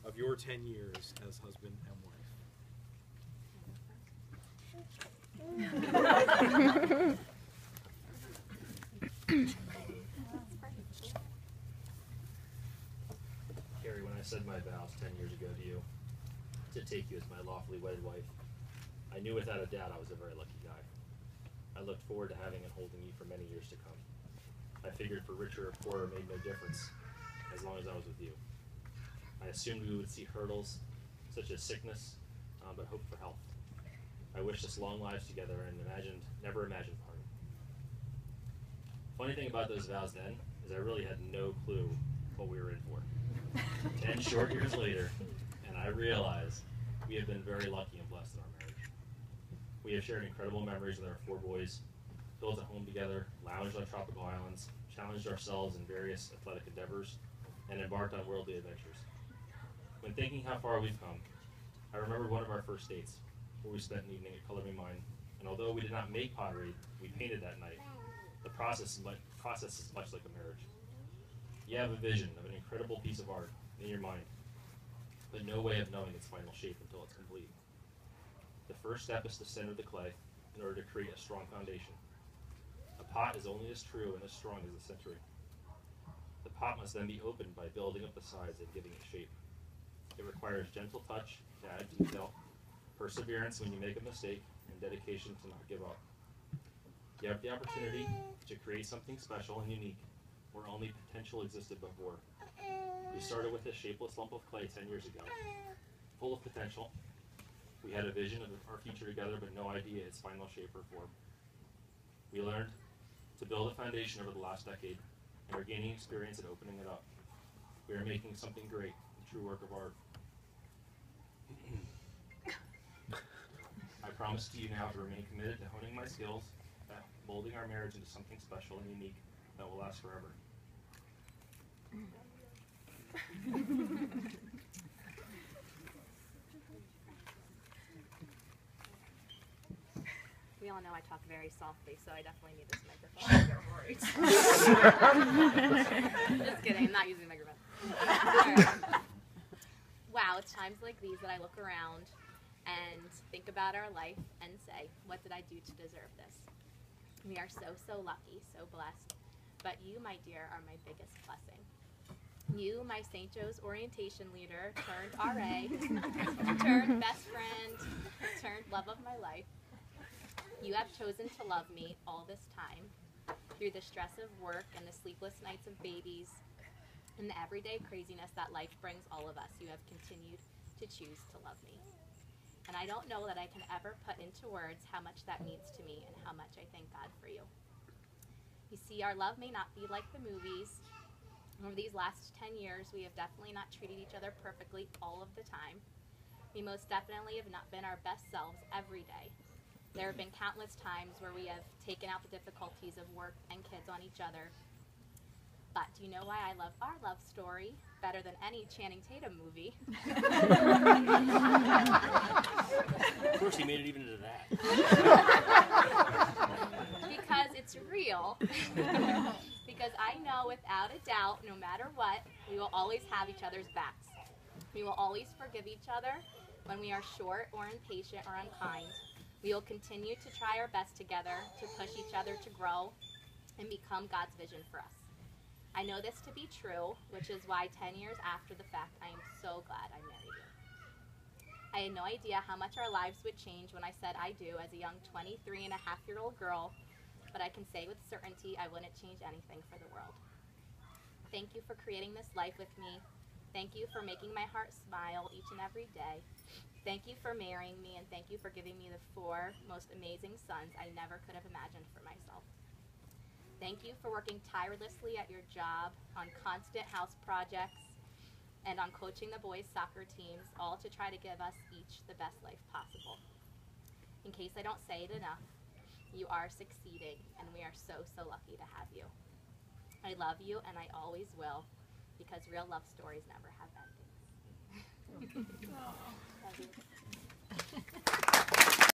of your 10 years as husband and wife. Carrie, when I said my vows 10 years ago to you, to take you as my lawfully wedded wife, I knew without a doubt I was a very lucky guy. I looked forward to having and holding you for many years to come. I figured for richer or poorer made no difference, as long as I was with you. I assumed we would see hurdles, such as sickness, but hoped for health. I wished us long lives together and never imagined parting. Funny thing about those vows then, is I really had no clue what we were in for. 10 short years later, and I realize we have been very lucky and blessed in our marriage. We have shared incredible memories with our 4 boys, built a home together, lounged on tropical islands, challenged ourselves in various athletic endeavors, and embarked on worldly adventures. When thinking how far we've come, I remember one of our first dates, where we spent an evening at Color Me Mine, and although we did not make pottery, we painted that night. The process is much like a marriage. You have a vision of an incredible piece of art in your mind, but no way of knowing its final shape until it's complete. The first step is to center the clay in order to create a strong foundation. A pot is only as true and as strong as the centering. The pot must then be opened by building up the sides and giving it shape. It requires gentle touch to add detail, perseverance when you make a mistake, and dedication to not give up. You have the opportunity to create something special and unique where only potential existed before. We started with a shapeless lump of clay 10 years ago, full of potential. We had a vision of our future together, but no idea its final shape or form. We learned to build a foundation over the last decade and are gaining experience at opening it up. We are making something great, a true work of art. I promise to you now to remain committed to honing my skills, at molding our marriage into something special and unique that will last forever. We all know I talk very softly, so I definitely need this microphone. Just kidding, I'm not using the microphone. Right. Wow, it's times like these that I look around and think about our life and say, what did I do to deserve this? We are so, so lucky, so blessed. But you, my dear, are my biggest blessing. You, my St. Joe's orientation leader, turned RA, turned best friend, turned love of my life. You have chosen to love me all this time, through the stress of work and the sleepless nights of babies, and the everyday craziness that life brings all of us. You have continued to choose to love me. And I don't know that I can ever put into words how much that means to me and how much I thank God for you. You see, our love may not be like the movies. Over these last 10 years, we have definitely not treated each other perfectly all of the time. We most definitely have not been our best selves every day. There have been countless times where we have taken out the difficulties of work and kids on each other. But do you know why I love our love story better than any Channing Tatum movie? Of course, he made it even into that. Because it's real. Because I know without a doubt, no matter what, we will always have each other's backs. We will always forgive each other when we are short or impatient or unkind. We will continue to try our best together to push each other to grow and become God's vision for us. I know this to be true, which is why 10 years after the fact, I am so glad I married you. I had no idea how much our lives would change when I said I do as a young 23-and-a-half-year-old girl, but I can say with certainty I wouldn't change anything for the world. Thank you for creating this life with me. Thank you for making my heart smile each and every day. Thank you for marrying me, and thank you for giving me the 4 most amazing sons I never could have imagined for myself. Thank you for working tirelessly at your job, on constant house projects, and on coaching the boys' soccer teams, all to try to give us each the best life possible. In case I don't say it enough, you are succeeding, and we are so, so lucky to have you. I love you, and I always will, because real love stories never have endings. Love you.